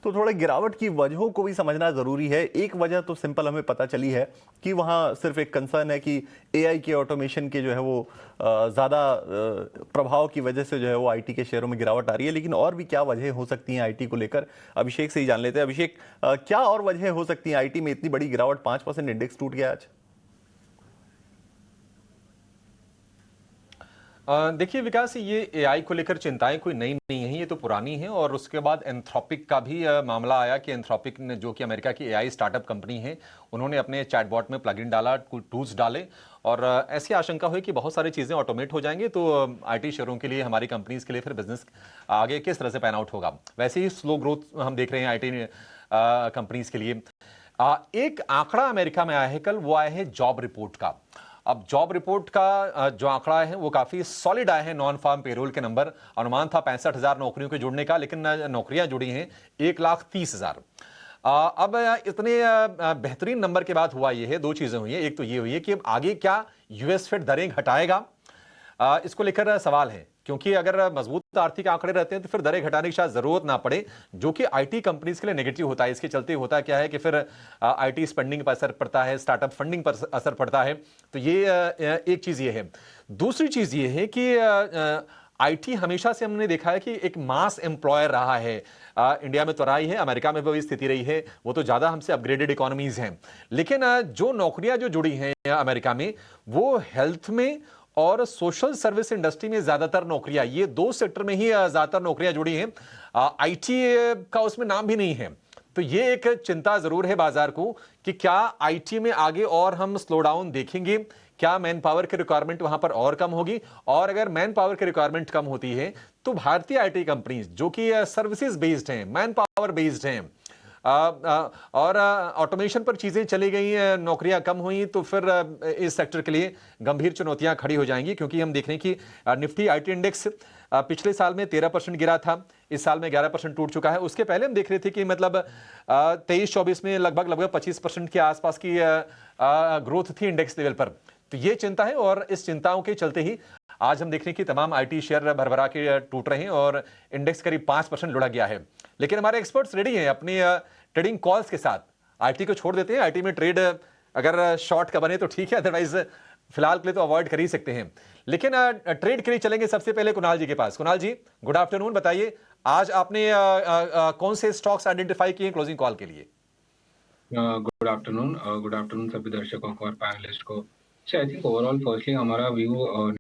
तो थोड़ा गिरावट की वजहों को भी समझना ज़रूरी है। एक वजह तो सिंपल हमें पता चली है कि वहाँ सिर्फ एक कंसर्न है कि एआई के ऑटोमेशन के जो है वो ज़्यादा प्रभाव की वजह से जो है वो आईटी के शेयरों में गिरावट आ रही है। लेकिन और भी क्या वजह हो सकती हैं आईटी को लेकर, अभिषेक से ही जान लेते हैं। अभिषेक, क्या और वजह हो सकती हैं आईटी में इतनी बड़ी गिरावट? 5% इंडेक्स टूट गया आज। देखिए विकास, ये एआई को लेकर चिंताएं कोई नई नहीं है, ये तो पुरानी है। और उसके बाद एंथ्रोपिक का भी मामला आया कि एंथ्रोपिक ने, जो कि अमेरिका की एआई स्टार्टअप कंपनी है, उन्होंने अपने चैटबॉट में प्लगइन डाला, कुछ टूल्स डाले, और ऐसी आशंका हुई कि बहुत सारी चीज़ें ऑटोमेट हो जाएंगे, तो आईटी शेयरों के लिए, हमारी कंपनीज के लिए फिर बिजनेस आगे किस तरह से पैन आउट होगा। वैसे ही स्लो ग्रोथ हम देख रहे हैं आईटी कंपनीज के लिए। एक आंकड़ा अमेरिका में आया है कल, वो आया है जॉब रिपोर्ट का। अब जॉब रिपोर्ट का जो आंकड़ा है वो काफी सॉलिड आए हैं। नॉन फार्म पेरोल के नंबर, अनुमान था 65,000 नौकरियों के जुड़ने का, लेकिन नौकरियां जुड़ी हैं 1,30,000। अब इतने बेहतरीन नंबर के बाद हुआ ये है, दो चीजें हुई हैं। एक तो ये हुई है कि अब आगे क्या यूएस फेड दरें घटाएगा, इसको लेकर सवाल है। क्योंकि अगर मजबूत आर्थिक आंकड़े रहते हैं तो फिर दरें घटाने की शायद जरूरत ना पड़े, जो कि आईटी कंपनीज के लिए नेगेटिव होता है। इसके चलते होता क्या है कि फिर आईटी स्पेंडिंग पर असर पड़ता है, स्टार्टअप फंडिंग पर असर पड़ता है। तो ये एक चीज ये है। दूसरी चीज ये है कि आईटी हमेशा से हमने देखा है कि एक मास एम्प्लॉयर रहा है। इंडिया में तो रहा ही है, अमेरिका में भी वही स्थिति रही है, वो तो ज्यादा हमसे अपग्रेडेड इकोनॉमीज हैं। लेकिन जो नौकरियां जो जुड़ी हैं अमेरिका में, वो हेल्थ में और सोशल सर्विस इंडस्ट्री में ज्यादातर नौकरियां, ये दो सेक्टर में ही ज्यादातर नौकरियां जुड़ी हैं। आईटी का उसमें नाम भी नहीं है। तो ये एक चिंता जरूर है बाजार को कि क्या आईटी में आगे और हम स्लो डाउन देखेंगे, क्या मैन पावर की रिक्वायरमेंट वहां पर और कम होगी। और अगर मैन पावर की रिक्वायरमेंट कम होती है तो भारतीय आईटी कंपनीज जो कि सर्विसेज बेस्ड हैं, मैन पावर बेस्ड हैं, और ऑटोमेशन पर चीजें चली गई, नौकरियां कम हुई, तो फिर इस सेक्टर के लिए गंभीर चुनौतियां खड़ी हो जाएंगी। क्योंकि हम देख रहे हैं कि निफ्टी आईटी इंडेक्स पिछले साल में 13% गिरा था, इस साल में 11% टूट चुका है। उसके पहले हम देख रहे थे कि मतलब 23-24 में लगभग 25% के आसपास की ग्रोथ थी इंडेक्स लेवल पर। तो ये चिंता है, और इस चिंताओं के चलते ही आज हम देख रहे हैं कि तमाम आईटी शेयर भरभरा के टूट रहे हैं और इंडेक्स करीब 5% लुढ़क गया है। लेकिन हमारे एक्सपर्ट्स रेडी हैं अपनी ट्रेडिंग कॉल्स के साथ। आईटी को छोड़ देते हैं, आईटी में ट्रेड अगर शॉर्ट का बने तो ठीक है, अदरवाइज फिलहाल के लिए तो अवॉइड कर ही सकते हैं। लेकिन ट्रेड के लिए चलेंगे सबसे पहले कुणाल जी के पास। कुणाल जी, गुड आफ्टरनून। बताइए, आज आपने कौन से स्टॉक्स आइडेंटिफाई किए क्लोजिंग कॉल के लिए? गुड आफ्टरनून सभी दर्शकों को और पैनलिस्ट को। आई थिंक ओवरऑल फर्स्टली हमारा व्यू